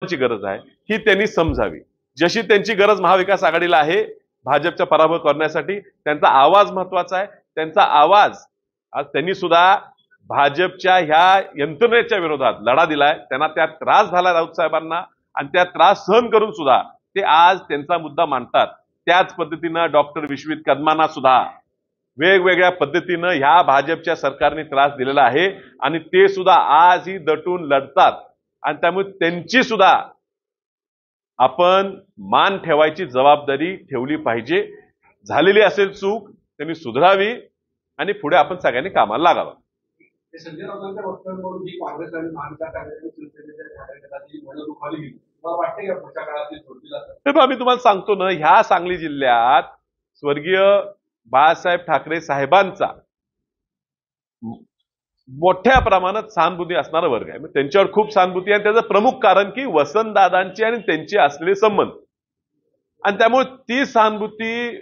ची गरज आहे ही त्यांनी समजावी। जशी त्यांची गरज महाविकास आघाडीला आहे भाजपचा पराभव करण्यासाठी, त्यांचा आवाज महत्वाचा आहे। त्यांचा आवाज आज त्यांनी सुद्धा भाजपच्या ह्या यंत्रणेच्या विरोधात लढा दिलाय। त्यांना त्यात त्रास झाला राऊत साहेबांना आणि त्या त्रास सहन करून सुद्धा ते आज त्यांचा मुद्दा मांडतात। त्याच पद्धतीनं डॉक्टर विश्वजित कदमांना सुद्धा वेगवेगळ्या पद्धतीनं ह्या भाजपच्या सरकारने त्रास दिलेला आहे आणि ते सुद्धा आजही दटून लढतात आणि त्यामुळे त्यांची सुद्धा आपण मान ठेवायची जबाबदारी ठेवली पाहिजे। झालेली असेल चूक त्यांनी सुधारावी आणि पुढे आपण सगळ्यांनी कामाला लागावं। संजय राऊतांच्या वक्तव्यावरून जी काँग्रेस आणि महाविकास आघाडीने शिवसेनेच्या कार्यकर्त्यांची मनोरुखाली गेली, मला वाटतं की पुढच्या काळात सोडली जातात। मी तुम्हाला सांगतो ना, ह्या सांगली जिल्ह्यात स्वर्गीय बाळासाहेब ठाकरे साहेबांचा मोठ्या प्रमाणात सहानुभूती असणारा वर्ग आहे। त्यांच्यावर खूप सहानुभूती आहे। त्याचं प्रमुख कारण की वसंतदादांची आणि त्यांचे असलेले संबंध आणि त्यामुळे ती सहानुभूती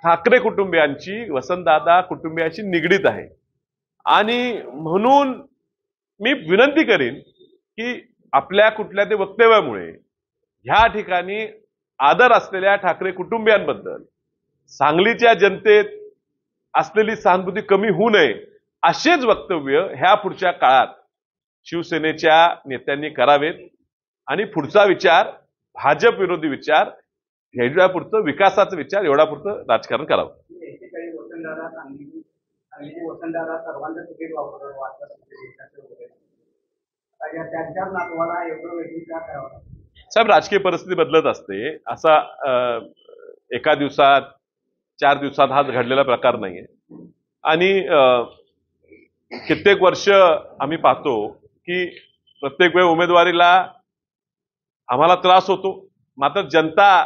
ठाकरे कुटुंबियांची वसंतदादा कुटुंबियाशी निगडीत आहे आणि म्हणून मी विनंती करीन की आपल्या कुठल्या ते वक्तव्यामुळे ह्या ठिकाणी आदर असलेल्या ठाकरे कुटुंबियांबद्दल सांगलीच्या जनतेत असलेली सहानुभूती कमी होऊ नये असेच वक्तव्य ह्या पुढच्या काळात शिवसेनेच्या नेत्यांनी करावेत आणि पुढचा विचार भाजप विरोधी विचार पुढचं विकासाचा विचार एवढा पुढचं राजकारण करावं। साहेब राजकीय परिस्थिती बदलत असते, असा एका दिवसात 4 दिवसात हा घडलेला प्रकार नाहीये आणि कित्येक वर्ष आम्ही पाहतो की प्रत्येक वेळ उमेदवारीला आम्हाला त्रास होतो, मात्र जनता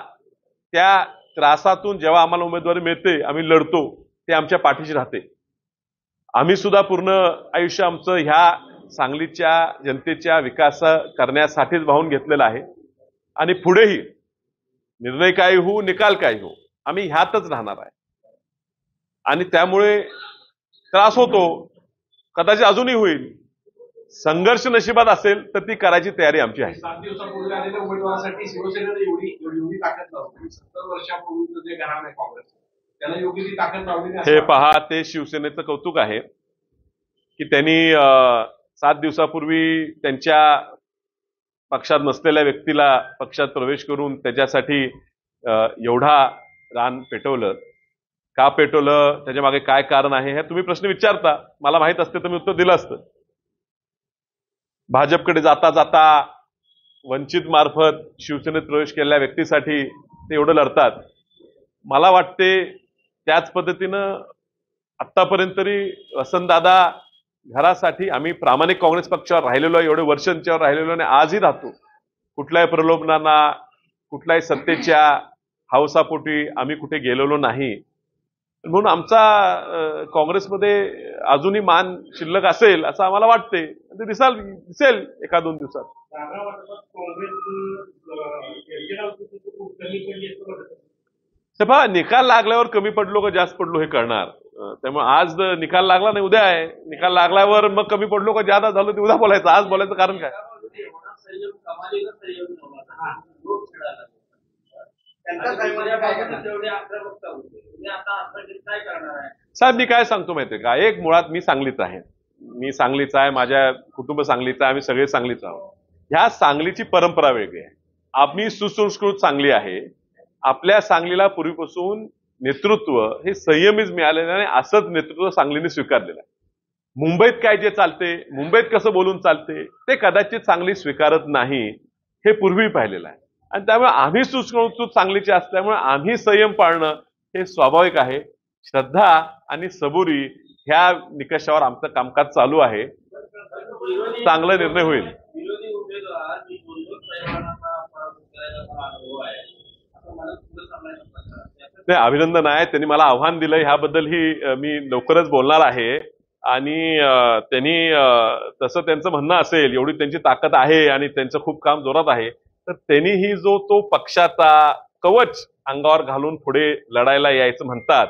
त्या त्रासातून जेव्हा आम्हाला उमेदवारी मिळते आम्ही लढतो, ते आमच्या पाठीशी राहते। आम्ही सुद्धा पूर्ण आयुष्य आमचं ह्या सांगलीच्या जनतेच्या विकास करण्यासाठीच वाहून घेतलेला आहे आणि पुढेही निर्णय काय हो निकाल काय हो आम्ही ह्यातच राहणार आहे आणि त्यामुळे त्रास होतो, कदाचित अजूनही होईल। संघर्ष नशिबात असेल तर ती करायची तयारी आमची आहे। 7 दिवसापूर्वी आलेल्या उमेदवारासाठी शिवसेनेने एवढी ताकद लावली, 70 वर्षापूर्वीचं जे घराणं आहे काँग्रेस त्याला योग्य ती ताकद लावली। हे पहा, ते शिवसेनेचं कौतुक आहे की त्यांनी 7 दिवसापूर्वी त्यांच्या पक्षात नसलेल्या व्यक्तीला पक्षात प्रवेश करून त्याच्यासाठी एवढा रान पेटवलं। का पेटवलं, त्याच्या मागे काय कारण आहे, हे तुम्ही प्रश्न विचारता, मला माहित असते तर मी उत्तर दिलं असतं। भाजपकडे जाता जाता वंचित मार्फत शिवसेनेत प्रवेश केलेल्या व्यक्तीसाठी ते एवढं लढतात। मला वाटते त्याच पद्धतीनं आतापर्यंत तरी वसंतदादा घरासाठी आम्ही प्रामाणिक काँग्रेस पक्षावर राहिलेलो आहे, एवढे वर्ष त्यांच्यावर राहिलेलो आणि आजही राहतो। कुठल्याही प्रलोभनांना कुठल्याही सत्तेच्या हौसापोटी आम्ही कुठे गेलेलो नाही, म्हणून आमचा काँग्रेसमध्ये अजूनही मान शिल्लक असेल असं आम्हाला वाटते। ते दिसेल एका 2 दिवसात। निकाल लागल्यावर कमी पडलो का जास्त पडलो हे कळणार। त्यामुळे आज निकाल लागला नाही, उद्या आहे। निकाल लागल्यावर मग कमी पडलो का जादा झालो ते उद्या बोलायचं, आज बोलायचं कारण काय? साहेब मी काय सांगतो माहितीये का, एक मुळात मी सांगलीचा आहे, माझ्या कुटुंब सांगलीचं आहे, आम्ही सगळे सांगलीच आहोत। ह्या सांगलीची परंपरा वेगळी आहे, आम्ही सुसंस्कृत सांगली आहे। आपल्या सांगलीला पूर्वीपासून नेतृत्व हे संयमीच मिळालेलं आणि असंच नेतृत्व सांगलीने स्वीकारलेलं आहे। मुंबईत काय जे चालते, मुंबईत कसं बोलून चालते ते कदाचित सांगली स्वीकारत नाही, हे पूर्वी पाहिलेलं आहे आणि त्यामुळे आम्ही सुसंस्कृत सांगलीचे असल्यामुळे आम्ही संयम पाळणं हे स्वाभाविक आहे। श्रद्धा आणि सबुरी ह्या निकषावर आमचं कामकाज चालू आहे, चांगला निर्णय होईल। नाही, अभिनंदन आहे, त्यांनी मला आव्हान दिलं, ह्याबद्दलही मी लवकरच बोलणार आहे आणि त्यांनी तसं त्यांचं म्हणणं असेल, एवढी त्यांची ताकद आहे आणि त्यांचं खूप काम जोरात आहे, तर त्यांनीही जो तो पक्षाचा कवच अंगावर घालून पुढे लढायला यायचं म्हणतात,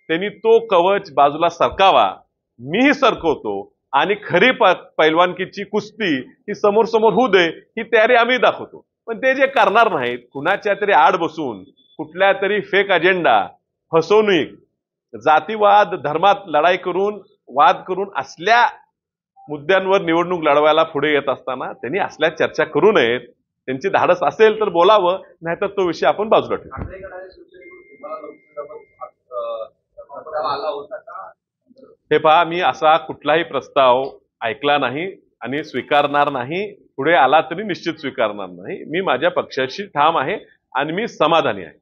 त्यांनी तो कवच बाजूला सरकावा, मीही सरकवतो आणि खरी पैलवानकीची कुस्ती ही समोर समोर होऊ दे ही तयारी आम्ही दाखवतो. पण ते जे करणार नाहीत, कुणाच्या तरी आड बसून कुठल्या तरी फेक अजेंडा, फसवणूक, जातीवाद, धर्मात लढाई करून वाद करून असल्या मुद्द्यांवर निवडणूक लढवायला पुढे येत असताना त्यांनी असल्या चर्चा करू नयेत. त्यांची धाडस असेल तर बोलावं, नाहीतर तो विषय आपण बाजूला ठेवू. हे पहा, मी असा कुठलाही प्रस्ताव ऐकला नाही आणि स्वीकारणार नाही. पुढे आला तरी निश्चित स्वीकारणार नाही. मी माझ्या पक्षाशी ठाम आहे आणि मी समाधानी आहे.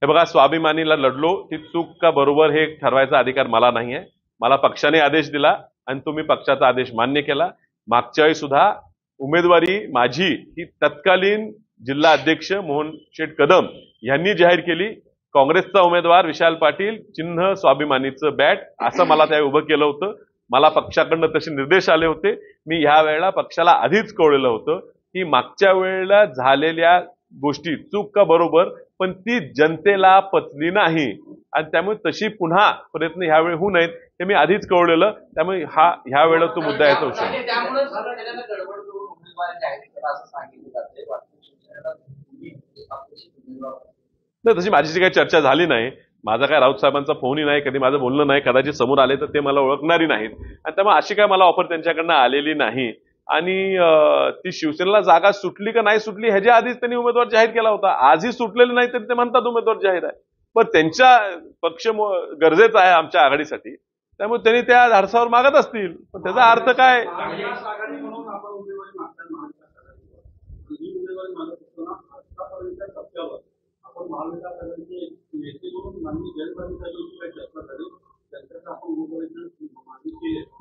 हे बघा, स्वाभिमानीला लढलो, ती चूक का बरोबर हे ठरवायचा अधिकार मला नाही आहे. मला पक्षाने आदेश दिला आणि तुम्ही पक्षाचा आदेश मान्य केला. मागच्या वेळी सुद्धा उमेदवारी माझी ही तत्कालीन जिल्हा अध्यक्ष मोहन शेठ कदम यांनी जाहीर केली. काँग्रेसचा उमेदवार विशाल पाटील, चिन्ह स्वाभिमानीचं बॅट, असं मला त्या उभं केलं होतं. मला पक्षाकडनं तसे निर्देश आले होते. मी ह्या वेळेला पक्षाला आधीच कळवलेलं होतं की मागच्या वेळेला झालेल्या गोष्टी चूक का बरोबर, पण ती जनतेला पचली नाही आणि त्यामुळे तशी पुन्हा प्रयत्न ह्यावेळी होऊ नयेत हे मी आधीच कळवलेलं. त्यामुळे ह्या वेळेला तो मुद्दा याचा विषय नाही. तशी माझी काही चर्चा झाली नाही. माझा काय राऊत साहेबांचा फोनही नाही, कधी माझं बोलणं नाही. कदाचित समोर आले तर ते मला ओळखणारी नाहीत आणि त्यामुळे अशी काय मला ऑफर त्यांच्याकडनं आलेली नाही. आणि ती शिवसेनेला जागा सुटली का नाही सुटली ह्याच्या आधीच त्यांनी उमेदवार जाहीर केला होता. आजही सुटलेले नाही तरी ते म्हणतात उमेदवार जाहीर आहे. पण त्यांचा पक्ष गरजेचा आहे आमच्या आघाडीसाठी, त्यामुळे त्यांनी त्या धाडसावर मागत असतील. पण त्याचा अर्थ काय?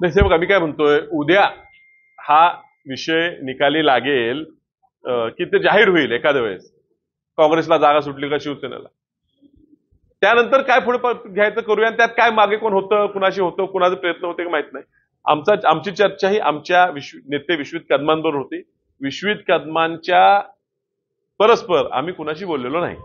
नाही बघा, मी काय म्हणतोय, उद्या हा विषय निकाली लागेल की ते जाहीर होईल एखाद्या वेळेस, काँग्रेसला जागा सुटली का शिवसेनेला. त्यानंतर काय पुढे घ्यायचं करूया आणि त्यात काय मागे कोण होतं, कुणाशी होतं, कुणाचे प्रयत्न होते माहित नाही. आमची चर्चा ही आमच्या नेते विश्वित कदमांबरोबर होती. विश्वित कदमांच्या परस्पर आम्ही कुणाशी बोललेलो नाही.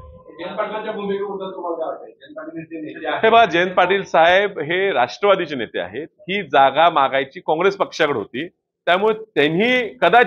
हे बघा, जयंत पाटील साहेब हे राष्ट्रवादीचे नेते आहेत. ही जागा मागायची काँग्रेस पक्षाकडे होती, त्यामुळे त्यांनी कदाचित